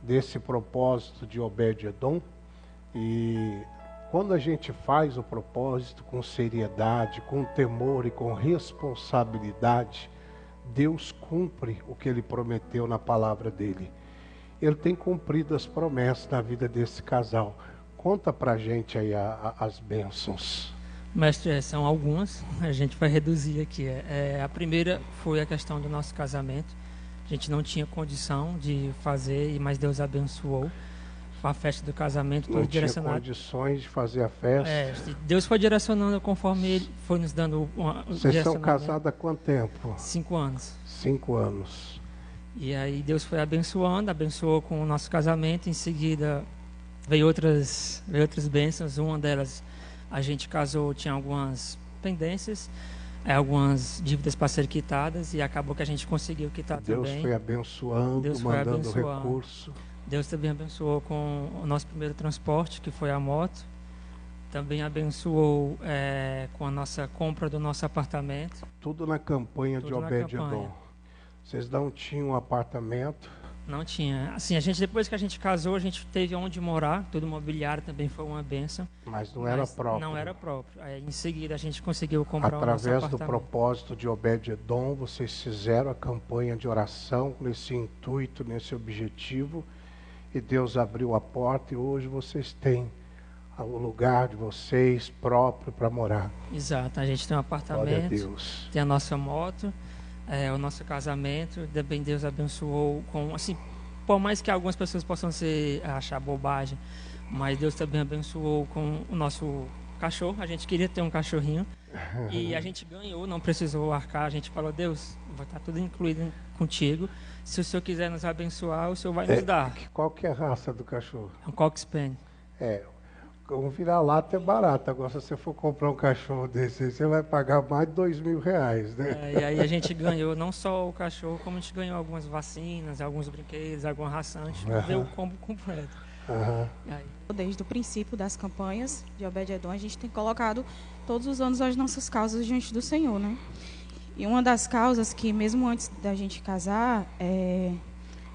desse propósito de Obed-Edom. E quando a gente faz o propósito com seriedade, com temor e com responsabilidade, Deus cumpre o que Ele prometeu na palavra dEle. Ele tem cumprido as promessas na vida desse casal. Conta pra gente aí as bênçãos. Mestre, são algumas, a gente vai reduzir aqui. A primeira foi a questão do nosso casamento. A gente não tinha condição de fazer, mas Deus abençoou. A festa do casamento, todo direcionado. Não tinha condições de fazer a festa. Deus foi direcionando conforme Ele foi nos dando Vocês são casados há quanto tempo? 5 anos. 5 anos. E aí Deus foi abençoou com o nosso casamento. Em seguida veio outras bênçãos. Uma delas, a gente casou, tinha algumas pendências, algumas dívidas para ser quitadas, e acabou que a gente conseguiu quitar também. Deus foi abençoando, mandando recurso. Deus também abençoou com o nosso primeiro transporte, que foi a moto. Também abençoou com a nossa compra do nosso apartamento. Tudo na campanha de Obed-Edom. Vocês não tinham um apartamento? Não tinha. Assim, depois que a gente casou, a gente teve onde morar. Todo mobiliário também foi uma bênção. Mas não era próprio. Não era próprio. Aí, em seguida, a gente conseguiu comprar um nosso apartamento. Através do propósito de Obed-Edom, vocês fizeram a campanha de oração nesse intuito, nesse objetivo. E Deus abriu a porta e hoje vocês têm o lugar de vocês próprio para morar. Exato, a gente tem um apartamento, glória a Deus. Tem a nossa moto, o nosso casamento. Também Deus abençoou com, assim, por mais que algumas pessoas possam achar bobagem, mas Deus também abençoou com o nosso cachorro. A gente queria ter um cachorrinho e a gente ganhou, não precisou arcar. A gente falou: Deus, vai estar tudo incluído contigo. Se o Senhor quiser nos abençoar, o Senhor vai nos dar. Qual que é a raça do cachorro? É um Cocker Spaniel. Um vira-lata é barato. Agora, se você for comprar um cachorro desse, você vai pagar mais de R$2.000, né? E aí a gente ganhou não só o cachorro, como a gente ganhou algumas vacinas, alguns brinquedos, alguma ração. A gente deu o combo completo. Desde o princípio das campanhas de Obed-Edom, a gente tem colocado todos os anos as nossas causas diante do Senhor, né? E uma das causas que, mesmo antes da gente casar,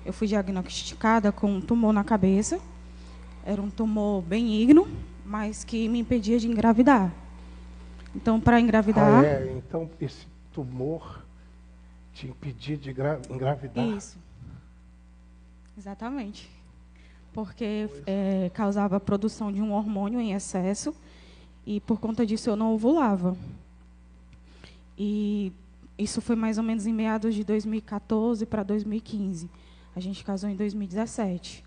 eu fui diagnosticada com um tumor na cabeça. Era um tumor benigno, mas que me impedia de engravidar. Então, para engravidar... Então, esse tumor te impedia de engravidar? Isso. Exatamente. Porque causava a produção de um hormônio em excesso e, por conta disso, eu não ovulava. E isso foi mais ou menos em meados de 2014 para 2015. A gente casou em 2017.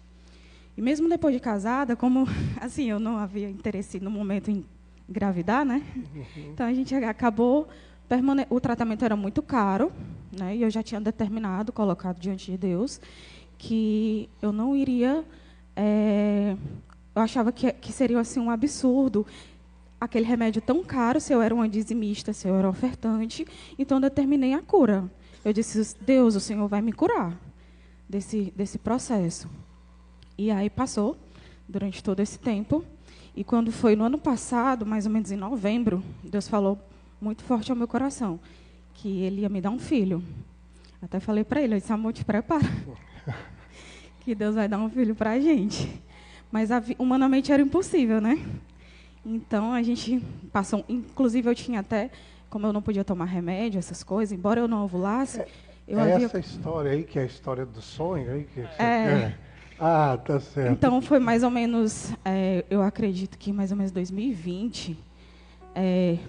E mesmo depois de casada, como assim, eu não havia interesse no momento em engravidar, né? Então a gente acabou o tratamento era muito caro, né? E eu já tinha determinado, colocado diante de Deus, que eu não iria. Eu achava que seria assim um absurdo aquele remédio tão caro, se eu era uma dizimista, se eu era ofertante. Então, eu determinei a cura. Eu disse: Deus, o Senhor vai me curar desse processo. E aí passou, durante todo esse tempo. E quando foi no ano passado, mais ou menos em novembro, Deus falou muito forte ao meu coração que Ele ia me dar um filho. Até falei para ele, eu disse: amor, te prepara, que Deus vai dar um filho para a gente. Mas humanamente era impossível, né? Então, a gente passou... Inclusive, eu tinha até... Como eu não podia tomar remédio, essas coisas, embora eu não ovulasse... essa história aí, que é a história do sonho? Aí que Ah, tá certo. Então, foi mais ou menos... eu acredito que mais ou menos 2020...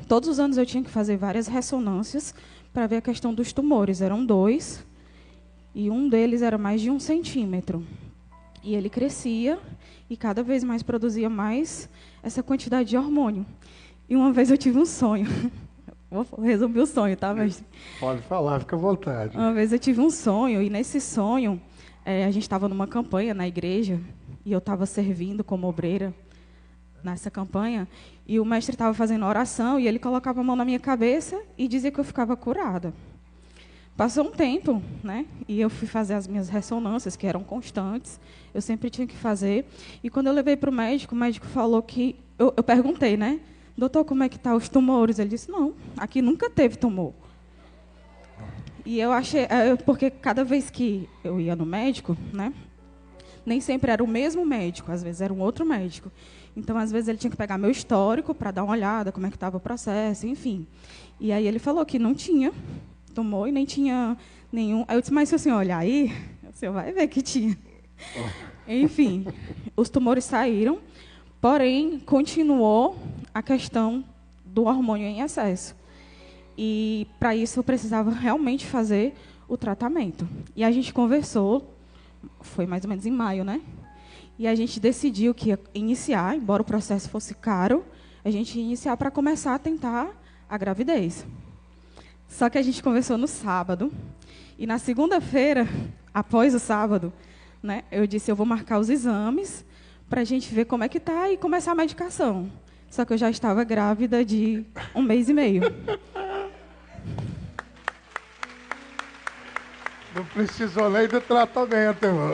todos os anos eu tinha que fazer várias ressonâncias para ver a questão dos tumores. Eram 2, e um deles era mais de 1 centímetro. E ele crescia e cada vez mais produzia mais essa quantidade de hormônio. E uma vez eu tive um sonho. Vou resumir o sonho, tá? Mas... Pode falar, fica à vontade. Uma vez eu tive um sonho, e nesse sonho, a gente estava numa campanha na igreja, e eu estava servindo como obreira nessa campanha, e o mestre estava fazendo oração, e ele colocava a mão na minha cabeça e dizia que eu ficava curada. Passou um tempo, né? E eu fui fazer as minhas ressonâncias, que eram constantes. Eu sempre tinha que fazer. E quando eu levei para o médico falou que... Eu perguntei, né? Doutor, como é que estão os tumores? Ele disse: não, aqui nunca teve tumor. E eu achei... Porque cada vez que eu ia no médico, né? nem sempre era o mesmo médico, às vezes era um outro médico. Então, às vezes, ele tinha que pegar meu histórico para dar uma olhada, como é que estava o processo, enfim. E aí ele falou que não tinha tumor e nem tinha nenhum. Aí eu disse, mas se o senhor olhar aí, o senhor vai ver que tinha. Enfim, os tumores saíram, porém, continuou a questão do hormônio em excesso. E, para isso, eu precisava realmente fazer o tratamento. E a gente conversou, foi mais ou menos em maio, né? E a gente decidiu que ia iniciar, embora o processo fosse caro, a gente ia iniciar para começar a tentar a gravidez. Só que a gente conversou no sábado, e na segunda-feira, após o sábado, né, eu disse, eu vou marcar os exames para a gente ver como é que está e começar a medicação. Só que eu já estava grávida de 1 mês e meio. Não precisou nem do tratamento, irmão.